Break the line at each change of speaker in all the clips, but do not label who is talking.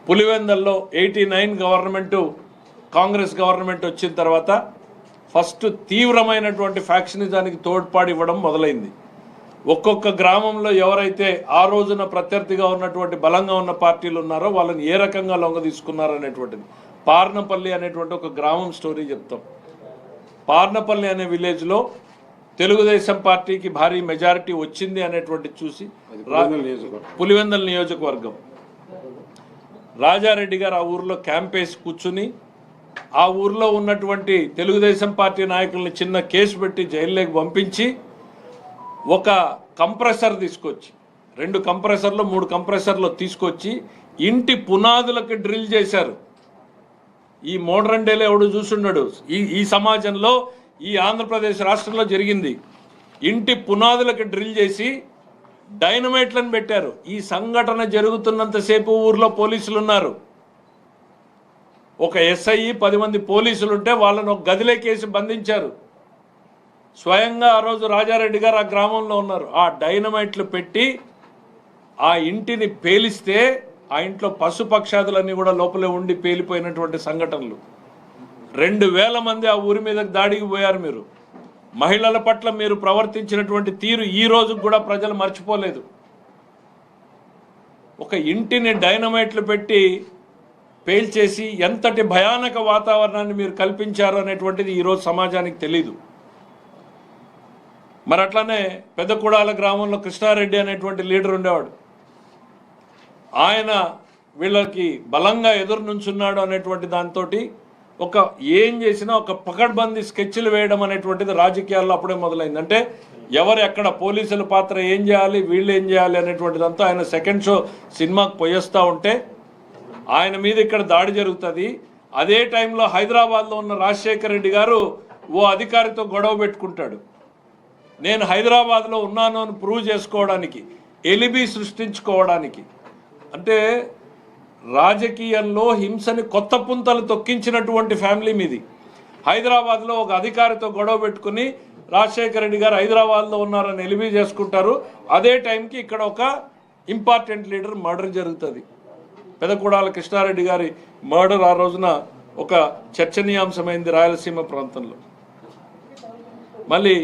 పులివెందల్లో 89 government Congress government వచ్చిన తర్వాత ఫస్ట్ తీవ్రమైనటువంటి ఫ్యాక్షనిజానికి తోడ్పాటు ఇవ్వడం మొదలైంది. ఒక్కొక్క గ్రామంలో ఎవరైతే ఆ రోజున ప్రత్యర్థిగా ఉన్నటువంటి బలంగా ఉన్న పార్టీలు ఉన్నారో వాళ్ళని ఏ రకంగా లొంగ తీసుకున్నారు అనేటువంటిది. పార్నపల్లి అనేటువంటి ఒక గ్రామం స్టోరీ చెప్తాం. పార్నపల్లి అనే విలేజ్లో తెలుగుదేశం పార్టీకి భారీ మెజారిటీ వచ్చింది అనేటువంటి చూసి పులివెందల నియోజకవర్గం రాజారెడ్డి గారు ఆ ఊర్లో క్యాంప్ వేసి కూర్చుని ఆ ఊర్లో ఉన్నటువంటి తెలుగుదేశం పార్టీ నాయకుల్ని చిన్న కేసు పెట్టి జైల్లోకి పంపించి ఒక కంప్రెసర్ తీసుకొచ్చి 2 కంప్రెసర్లు 3 కంప్రెసర్లు తీసుకొచ్చి ఇంటి పునాదులకు డ్రిల్ చేశారు. ఈ మోడర్న్ డేలో ఎవడు చూసున్నాడు? ఈ సమాజంలో ఈ ఆంధ్రప్రదేశ్ రాష్ట్రంలో జరిగింది. ఇంటి పునాదులకు డ్రిల్ చేసి డైనమైట్లను పెట్టారు. ఈ సంఘటన జరుగుతున్నంతసేపు ఊర్లో పోలీసులు ఉన్నారు. ఒక ఎస్ఐ 10 మంది పోలీసులు ఉంటే వాళ్ళను ఒక గదిలోకేసి బంధించారు. స్వయంగా ఆ రోజు రాజారెడ్డి గారు ఆ గ్రామంలో ఉన్నారు. ఆ డైనమైట్లు పెట్టి ఆ ఇంటిని పేలిస్తే ఆ ఇంట్లో పశుపక్షాదులన్నీ కూడా లోపలే ఉండి పేలిపోయినటువంటి సంఘటనలు. 2000 మంది ఆ ఊరి మీద దాడికి పోయారు. మీరు మహిళల పట్ల మీరు ప్రవర్తించినటువంటి తీరు ఈ రోజు కూడా ప్రజలు మర్చిపోలేదు. ఒక ఇంటిని డైనమైట్లు పెట్టి పేల్చేసి ఎంతటి భయానక వాతావరణాన్ని మీరు కల్పించారు అనేటువంటిది ఈరోజు సమాజానికి తెలీదు. మరి అట్లానే పెద్దకుడాల గ్రామంలో కృష్ణారెడ్డి అనేటువంటి లీడర్ ఉండేవాడు. ఆయన వీళ్ళకి బలంగా ఎదురు నుంచున్నాడు అనేటువంటి దాంతో ఒక ఏం చేసినా ఒక పకడ్బందీ స్కెచ్లు వేయడం అనేటువంటిది రాజకీయాల్లో అప్పుడే మొదలైంది. అంటే ఎవరు ఎక్కడ పోలీసుల పాత్ర ఏం చేయాలి, వీళ్ళు ఏం చేయాలి అనేటువంటిదంతా ఆయన సెకండ్ షో సినిమాకి పోయేస్తూ ఉంటే ఆయన మీద ఇక్కడ దాడి జరుగుతుంది. అదే టైంలో హైదరాబాద్లో ఉన్న రాజశేఖర రెడ్డి గారు ఓ అధికారితో గొడవ పెట్టుకుంటాడు. నేను హైదరాబాద్లో ఉన్నాను అని ప్రూవ్ చేసుకోవడానికి, ఎలిబి సృష్టించుకోవడానికి. అంటే రాజకీయంలో హింసని కొత్త పుంతలు తొక్కించినటువంటి ఫ్యామిలీ మీది. హైదరాబాద్లో ఒక అధికారితో గొడవ పెట్టుకుని రాజశేఖర రెడ్డి గారు హైదరాబాద్లో ఉన్నారని ఎలిబి చేసుకుంటారు. అదే టైంకి ఇక్కడ ఒక ఇంపార్టెంట్ లీడర్ మర్డర్ జరుగుతుంది. పెదకుడాల కృష్ణారెడ్డి గారి మర్డర్ ఆ రోజున ఒక చర్చనీయాంశమైంది రాయలసీమ ప్రాంతంలో. మళ్ళీ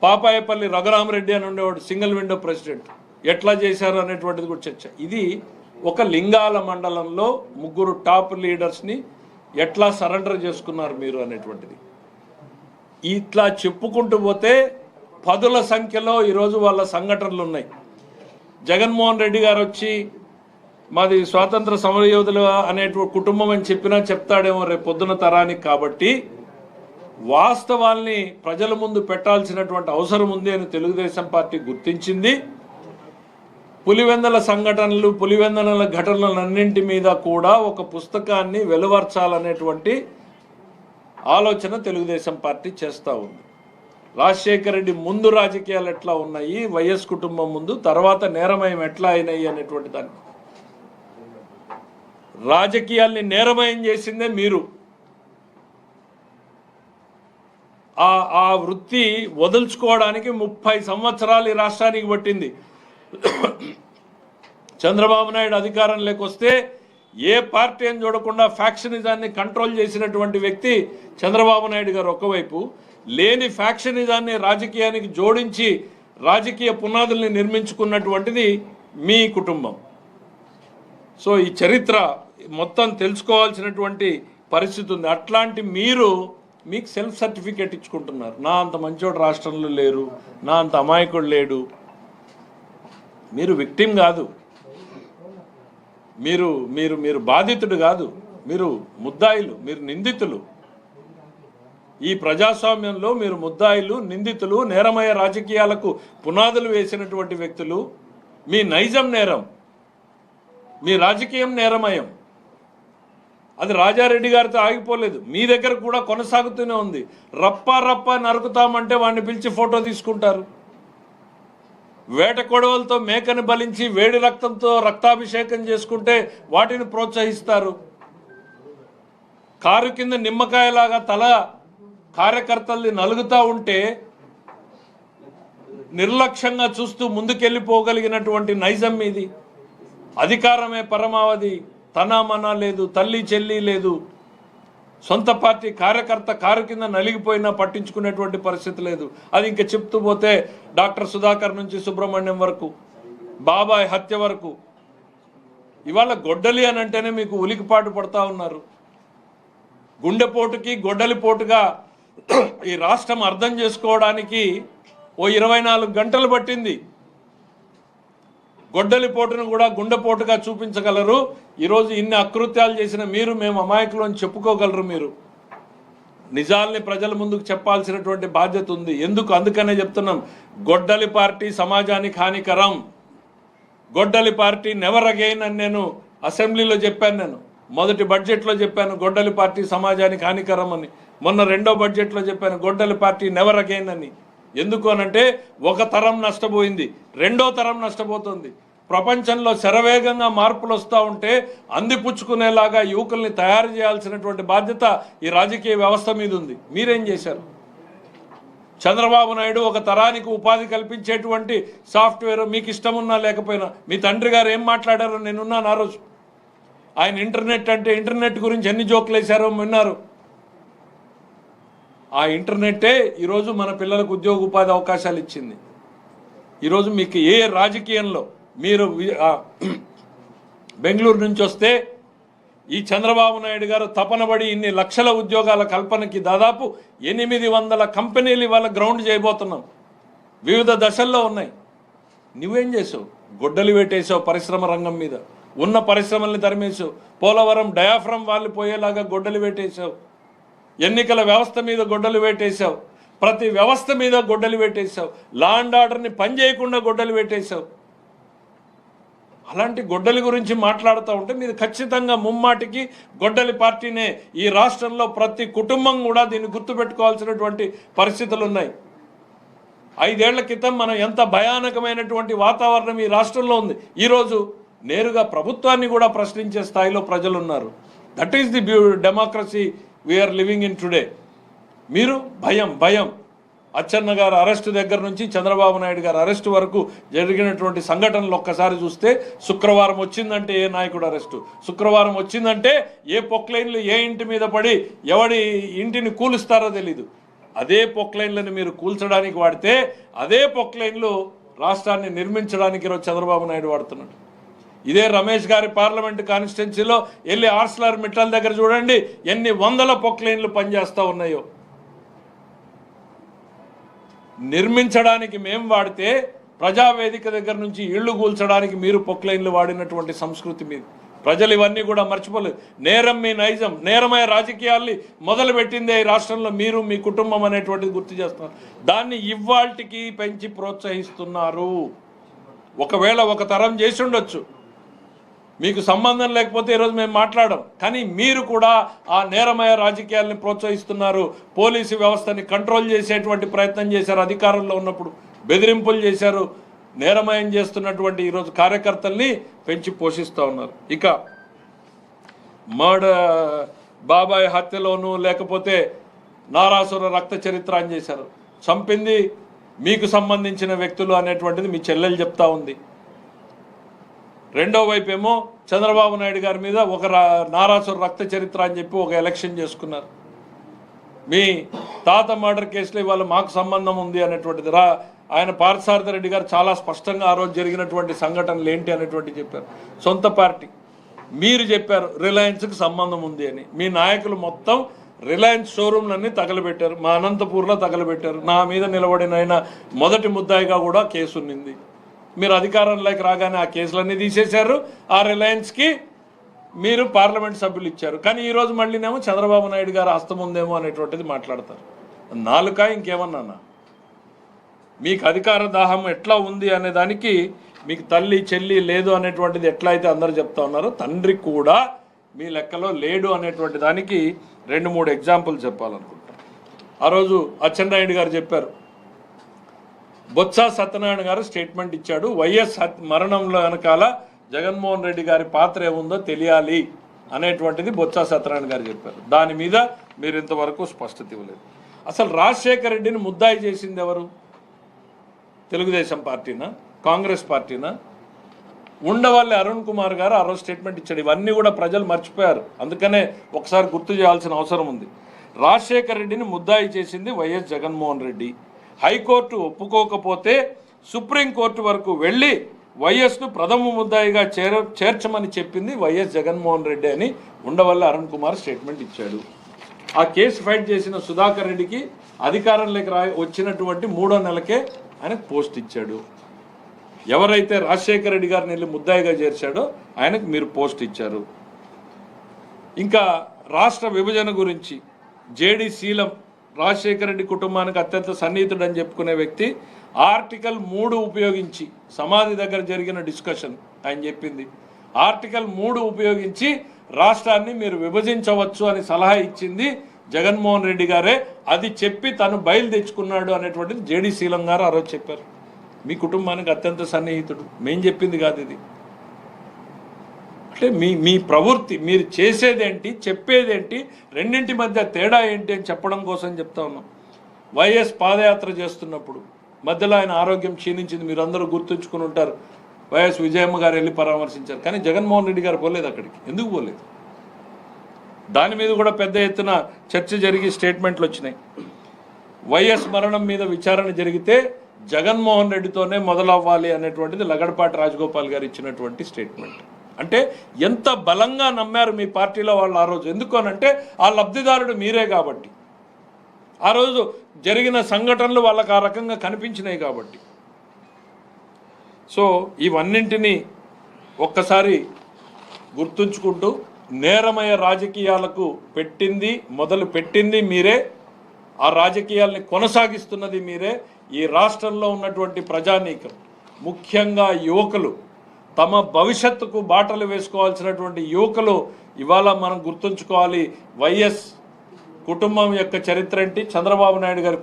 పాపాయపల్లి రఘురామరెడ్డి అని ఉండేవాడు, సింగిల్ విండో ప్రెసిడెంట్. ఎట్లా చేశారు అనేటువంటిది కూడా చర్చ. ఇది ఒక లింగాల మండలంలో 3 టాప్ లీడర్స్ని ఎట్లా సరెండర్ చేసుకున్నారు మీరు అనేటువంటిది. ఇట్లా చెప్పుకుంటూ పోతే 10ల సంఖ్యలో ఈరోజు వాళ్ళ సంఘటనలు ఉన్నాయి. జగన్మోహన్ రెడ్డి గారు వచ్చి మాది స్వాతంత్ర సమరయోధులు అనేటువంటి కుటుంబం అని చెప్పినా చెప్తాడేమో రేపు పొద్దున తరానికి. కాబట్టి వాస్తవాల్ని ప్రజల ముందు పెట్టాల్సినటువంటి అవసరం ఉంది అని తెలుగుదేశం పార్టీ గుర్తించింది. పులివెందల సంఘటనలు, పులివెందల ఘటనలన్నింటి మీద కూడా ఒక పుస్తకాన్ని వెలువర్చాలనేటువంటి ఆలోచన తెలుగుదేశం పార్టీ చేస్తూ ఉంది. రాజశేఖర రెడ్డి ముందు రాజకీయాలు ఎట్లా ఉన్నాయి, వైఎస్ కుటుంబం ముందు, తర్వాత నేరమయం ఎట్లా అయినాయి అనేటువంటి దాన్ని. రాజకీయాల్ని నేరమయం చేసిందే మీరు. ఆ వృత్తి వదులుచుకోవడానికి 30 సంవత్సరాలు ఈ రాష్ట్రానికి పట్టింది. చంద్రబాబు నాయుడు అధికారం లేకొస్తే ఏ పార్టీ అని చూడకుండా ఫ్యాక్షనిజాన్ని కంట్రోల్ చేసినటువంటి వ్యక్తి చంద్రబాబు నాయుడు గారు. ఒకవైపు లేని ఫ్యాక్షనిజాన్ని రాజకీయానికి జోడించి రాజకీయ పునాదుల్ని నిర్మించుకున్నటువంటిది మీ కుటుంబం. సో ఈ చరిత్ర మొత్తం తెలుసుకోవాల్సినటువంటి పరిస్థితి ఉంది. అట్లాంటి మీకు సెల్ఫ్ సర్టిఫికేట్ ఇచ్చుకుంటున్నారు. నా అంత మంచోడు రాష్ట్రంలో లేరు, నా అంత అమాయకుడు లేడు. మీరు విక్టిమ్ కాదు, మీరు మీరు మీరు బాధితుడు కాదు, మీరు ముద్దాయిలు, మీరు నిందితులు. ఈ ప్రజాస్వామ్యంలో మీరు ముద్దాయిలు, నిందితులు, నేరమయ రాజకీయాలకు పునాదులు వేసినటువంటి వ్యక్తులు. మీ నైజం నేరం, మీ రాజకీయం నేరమయం. అది రాజారెడ్డి గారితో ఆగిపోలేదు, మీ దగ్గర కూడా కొనసాగుతూనే ఉంది. రప్ప నరుకుతామంటే వాడిని పిలిచి ఫోటో తీసుకుంటారు. వేట కొడవలతో మేకని బలించి వేడి రక్తంతో రక్తాభిషేకం చేసుకుంటే వాటిని ప్రోత్సహిస్తారు. కారు కింద నిమ్మకాయలాగా తల కార్యకర్తల్ని నలుగుతూ ఉంటే నిర్లక్ష్యంగా చూస్తూ ముందుకెళ్ళిపోగలిగినటువంటి నైజం మీది. అధికారమే పరమావధి, తనామనా లేదు, తల్లి చెల్లి లేదు. సొంత పార్టీ కార్యకర్త కారు కింద నలిగిపోయినా పట్టించుకునేటువంటి పరిస్థితి లేదు. అది ఇంకా చెప్తూ పోతే డాక్టర్ సుధాకర్ నుంచి సుబ్రహ్మణ్యం వరకు, బాబాయ్ హత్య వరకు. ఇవాళ గొడ్డలి అని అంటేనే మీకు ఉలికిపాటు పడతా ఉన్నారు. గుండెపోటుకి గొడ్డలిపోటుగా ఈ రాష్ట్రం అర్థం చేసుకోవడానికి ఓ 24 గంటలు పట్టింది. గొడ్డలిపోటును కూడా గుండెపోటుగా చూపించగలరు. ఈరోజు ఇన్ని అకృత్యాలు చేసిన మీరు మేము అమాయకులు అని చెప్పుకోగలరు. మీరు నిజాల్ని ప్రజల ముందుకు చెప్పాల్సినటువంటి బాధ్యత ఉంది. అందుకనే చెప్తున్నాం, గొడ్డలి పార్టీ సమాజానికి హానికరం. గొడ్డలి పార్టీ నెవర్ అగైన్ అని నేను అసెంబ్లీలో చెప్పాను. నేను మొదటి బడ్జెట్లో చెప్పాను గొడ్డలి పార్టీ సమాజానికి హానికరం అని. మొన్న రెండో బడ్జెట్లో చెప్పాను గొడ్డలి పార్టీ నెవర్ అగైన్ అని. ఎందుకు అనంటే ఒక తరం నష్టపోయింది, రెండో తరం నష్టపోతుంది. ప్రపంచంలో శరవేగంగా మార్పులు వస్తూ ఉంటే అందిపుచ్చుకునేలాగా యువకుల్ని తయారు చేయాల్సినటువంటి బాధ్యత ఈ రాజకీయ వ్యవస్థ మీద ఉంది. మీరేం చేశారు? చంద్రబాబు నాయుడు ఒక తరానికి ఉపాధి కల్పించేటువంటి సాఫ్ట్వేర్ మీకు ఇష్టమున్నా లేకపోయినా, మీ తండ్రి గారు ఏం మాట్లాడారో నేనున్నాను ఆ రోజు. ఆయన ఇంటర్నెట్ గురించి ఎన్ని జోకులు వేశారో విన్నారు. ఆ ఇంటర్నెట్టే ఈరోజు మన పిల్లలకు ఉద్యోగ ఉపాధి అవకాశాలు ఇచ్చింది. ఈరోజు మీకు ఏ రాజకీయంలో మీరు బెంగళూరు నుంచి వస్తే ఈ చంద్రబాబు నాయుడు గారు తపనబడి ఇన్ని లక్షల ఉద్యోగాల కల్పనకి దాదాపు 800 కంపెనీలు ఇవాళ గ్రౌండ్ చేయబోతున్నాం. వివిధ దశల్లో ఉన్నాయి. నువ్వేం చేసావు? గొడ్డలి పెట్టేసావు పరిశ్రమ రంగం మీద. ఉన్న పరిశ్రమల్ని తరిమేసావు. పోలవరం డయాఫ్రమ్ వాళ్ళు పోయేలాగా గొడ్డలి పెట్టేశావు. ఎన్నికల వ్యవస్థ మీద గొడ్డలు పెట్టేశావు. ప్రతి వ్యవస్థ మీద గొడ్డలు పెట్టేశావు. లా అండ్ ఆర్డర్ని పనిచేయకుండా గొడ్డలు పెట్టేశావు. అలాంటి గొడ్డలి గురించి మాట్లాడుతూ ఉంటే మీరు ఖచ్చితంగా ముమ్మాటికి గొడ్డలి పార్టీనే. ఈ రాష్ట్రంలో ప్రతి కుటుంబం కూడా దీన్ని గుర్తుపెట్టుకోవాల్సినటువంటి పరిస్థితులు ఉన్నాయి. 5 ఏళ్ల క్రితం మనం ఎంత భయానకమైనటువంటి వాతావరణం ఈ రాష్ట్రంలో ఉంది. ఈరోజు నేరుగా ప్రభుత్వాన్ని కూడా ప్రశ్నించే స్థాయిలో ప్రజలు ఉన్నారు. That is the democracy we are living in today. మీరు భయం అచ్చెన్న గారు అరెస్టు దగ్గర నుంచి చంద్రబాబు నాయుడు గారు అరెస్టు వరకు జరిగినటువంటి సంఘటనలు ఒక్కసారి చూస్తే, శుక్రవారం వచ్చిందంటే ఏ నాయకుడు అరెస్టు, శుక్రవారం వచ్చిందంటే ఏ పొక్లైన్లు ఏ ఇంటి మీద పడి ఎవడి ఇంటిని కూలుస్తారో తెలీదు. అదే పొక్లైన్లను మీరు కూల్చడానికి వాడితే అదే పొక్లైన్లు రాష్ట్రాన్ని నిర్మించడానికి ఈరోజు చంద్రబాబు నాయుడు వాడుతున్నాడు. ఇదే రమేష్ గారి పార్లమెంటు కాన్స్టిట్యున్సీలో వెళ్ళి ఆర్సలర్ మిట్టల్ దగ్గర చూడండి ఎన్ని వందల పొక్లైన్లు పనిచేస్తూ ఉన్నాయో. నిర్మించడానికి మేము వాడితే ప్రజావేదిక దగ్గర నుంచి ఇళ్లు కూల్చడానికి మీరు పొక్లైన్లు వాడినటువంటి సంస్కృతి మీద ప్రజలు ఇవన్నీ కూడా మర్చిపోలేదు. నేరం మీ నైజం, నేరమయ రాజకీయాల్ని మొదలుపెట్టిందే ఈ రాష్ట్రంలో మీరు, మీ కుటుంబం అనేటువంటిది గుర్తు చేస్తున్నారు. దాన్ని ఇవాల్టికి పెంచి ప్రోత్సహిస్తున్నారు. ఒకవేళ ఒక తరం చేసి ఉండొచ్చు, మీకు సంబంధం లేకపోతే ఈరోజు మేము మాట్లాడం. కానీ మీరు కూడా ఆ నేరమయ రాజకీయాల్ని ప్రోత్సహిస్తున్నారు. పోలీసు వ్యవస్థని కంట్రోల్ చేసేటువంటి ప్రయత్నం చేశారు. అధికారంలో ఉన్నప్పుడు బెదిరింపులు చేశారు. నేరమయం చేస్తున్నటువంటి ఈరోజు కార్యకర్తల్ని పెంచి పోషిస్తూ ఉన్నారు. ఇక బాబాయ్ హత్యలోనూ లేకపోతే నారాసుర రక్త చరిత్ర అని చేశారు. చంపింది మీకు సంబంధించిన వ్యక్తులు అనేటువంటిది మీ చెల్లెలు చెప్తా ఉంది. రెండో వైపు ఏమో చంద్రబాబు నాయుడు గారి మీద ఒక నారాసుర రక్త చరిత్ర అని చెప్పి ఒక ఎలక్షన్ చేసుకున్నారు. మీ తాత మర్డర్ కేసులో ఇవాళ మాకు సంబంధం ఉంది అనేటువంటిది ఆయన పార్థసారథి రెడ్డి గారు చాలా స్పష్టంగా ఆ రోజు జరిగినటువంటి సంఘటనలు ఏంటి అనేటువంటి చెప్పారు. సొంత పార్టీ మీరు చెప్పారు రిలయన్స్కి సంబంధం ఉంది అని. మీ నాయకులు మొత్తం రిలయన్స్ షోరూమ్లన్నీ తగలబెట్టారు. మా అనంతపూర్లో తగలబెట్టారు. నా మీద నిలబడిన ఆయన మొదటి ముద్దాయిగా కూడా కేసు ఉన్నింది. మీరు అధికారంలోకి రాగానే ఆ కేసులన్నీ తీసేశారు. ఆ రిలయన్స్కి మీరు పార్లమెంట్ సభ్యులు ఇచ్చారు. కానీ ఈరోజు మళ్ళీనేమో చంద్రబాబు నాయుడు గారు హస్తం ఉందేమో అనేటువంటిది మాట్లాడతారు. నాలుక ఇంకేమన్నా మీకు అధికార దాహం ఎట్లా ఉంది అనే దానికి మీకు తల్లి చెల్లి లేదు అనేటువంటిది ఎట్లా అయితే అందరూ చెప్తా ఉన్నారో, తండ్రి కూడా మీ లెక్కలో లేడు అనేటువంటి దానికి 2-3 ఎగ్జాంపుల్ చెప్పాలనుకుంటాను. ఆ రోజు అచ్చెన్నాయుడు గారు చెప్పారు, బొత్స సత్యనారాయణ గారు స్టేట్మెంట్ ఇచ్చాడు, వైఎస్ మరణంలో వెనకాల జగన్మోహన్ రెడ్డి గారి పాత్ర ఏముందో తెలియాలి అనేటువంటిది బొత్స సత్యనారాయణ గారు చెప్పారు. దాని మీద మీరు ఇంతవరకు స్పష్టత ఇవ్వలేదు. అసలు రాజశేఖర రెడ్డిని ముద్దాయి చేసింది ఎవరు? తెలుగుదేశం పార్టీనా, కాంగ్రెస్ పార్టీనా? ఉండవల్లి అరుణ్ కుమార్ గారు ఆ రోజు స్టేట్మెంట్ ఇచ్చాడు. ఇవన్నీ కూడా ప్రజలు మర్చిపోయారు, అందుకనే ఒకసారి గుర్తు చేయాల్సిన అవసరం ఉంది. రాజశేఖర్ రెడ్డిని ముద్దాయి చేసింది వైఎస్ జగన్మోహన్ రెడ్డి. హైకోర్టు ఒప్పుకోకపోతే సుప్రీంకోర్టు వరకు వెళ్ళి వైఎస్ను ప్రథమ ముద్దాయిగా చేర్చమని చెప్పింది వైఎస్ జగన్మోహన్ రెడ్డి అని ఉండవల్లి అరుణ్ కుమార్ స్టేట్మెంట్ ఇచ్చాడు. ఆ కేసు ఫైట్ చేసిన సుధాకర్ రెడ్డికి అధికారంలోకి వచ్చినటువంటి 3వ నెలకే ఆయనకు పోస్ట్ ఇచ్చాడు. ఎవరైతే రాజశేఖర రెడ్డి గారిని వెళ్ళి ముద్దాయిగా చేర్చాడో ఆయనకు మీరు పోస్ట్ ఇచ్చారు. ఇంకా రాష్ట్ర విభజన గురించి జేడీ శీలం రాజశేఖర రెడ్డి కుటుంబానికి అత్యంత సన్నిహితుడని చెప్పుకునే వ్యక్తి ఆర్టికల్ 3 ఉపయోగించి సమాధి దగ్గర జరిగిన డిస్కషన్ ఆయన చెప్పింది. ఆర్టికల్ 3 ఉపయోగించి రాష్ట్రాన్ని మీరు విభజించవచ్చు అని సలహా ఇచ్చింది జగన్మోహన్ రెడ్డి గారే. అది చెప్పి తను బయలు తెచ్చుకున్నాడు అనేటువంటిది జేడీ శీలం గారు ఆ రోజు చెప్పారు. మీ కుటుంబానికి అత్యంత సన్నిహితుడు, మేం చెప్పింది కాదు ఇది. అంటే మీ ప్రవృత్తి, మీరు చేసేదేంటి చెప్పేదేంటి రెండింటి మధ్య తేడా ఏంటి అని చెప్పడం కోసం చెప్తా ఉన్నాం. వైఎస్ పాదయాత్ర చేస్తున్నప్పుడు మధ్యలో ఆయన ఆరోగ్యం క్షీణించింది, మీరు అందరూ గుర్తుంచుకుని ఉంటారు. వైఎస్ విజయమ్మ గారు వెళ్ళి పరామర్శించారు, కానీ జగన్మోహన్ రెడ్డి గారు పోలేదు అక్కడికి. ఎందుకు పోలేదు? దాని మీద కూడా పెద్ద ఎత్తున చర్చ జరిగి స్టేట్మెంట్లు వచ్చినాయి. వైఎస్ మరణం మీద విచారణ జరిగితే జగన్మోహన్ రెడ్డితోనే మొదలవ్వాలి అనేటువంటిది లగడపాటి రాజగోపాల్ గారు ఇచ్చినటువంటి స్టేట్మెంట్. అంటే ఎంత బలంగా నమ్మారు మీ పార్టీలో వాళ్ళు ఆ రోజు. ఎందుకు అనంటే ఆ లబ్ధిదారుడు మీరే కాబట్టి, ఆ రోజు జరిగిన సంఘటనలు వాళ్ళకు ఆ రకంగా కనిపించినాయి కాబట్టి. సో ఇవన్నింటినీ ఒక్కసారి గుర్తుంచుకుంటూ నేరమయ రాజకీయాలకు మొదలు పెట్టింది మీరే, ఆ రాజకీయాల్ని కొనసాగిస్తున్నది మీరే. ఈ రాష్ట్రంలో ఉన్నటువంటి ప్రజానీకం, ముఖ్యంగా యువకులు, తమ భవిష్యత్తుకు బాటలు వేసుకోవాల్సినటువంటి యువకులు ఇవాళ మనం గుర్తుంచుకోవాలి. వైఎస్ కుటుంబం యొక్క చరిత్ర ఏంటి, చంద్రబాబు నాయుడు గారి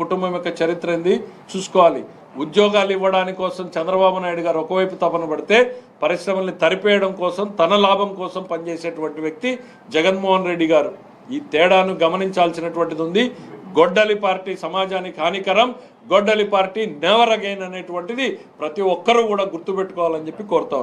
కుటుంబం యొక్క చరిత్ర ఏంది చూసుకోవాలి. ఉద్యోగాలు ఇవ్వడానికి కోసం చంద్రబాబు నాయుడు గారు ఒకవైపు తపన పడితే పరిశ్రమల్ని తరిపేయడం కోసం, తన లాభం కోసం పనిచేసేటువంటి వ్యక్తి జగన్మోహన్ రెడ్డి గారు. ఈ తేడాను గమనించాల్సినటువంటిది ఉంది. గొడ్డలి పార్టీ సమాజానికి హానికరం, గొడ్డలి పార్టీ నెవర్ అగైన్ అనేటువంటిది ప్రతి ఒక్కరూ కూడా గుర్తుపెట్టుకోవాలని చెప్పి కోరుతా ఉన్నాను.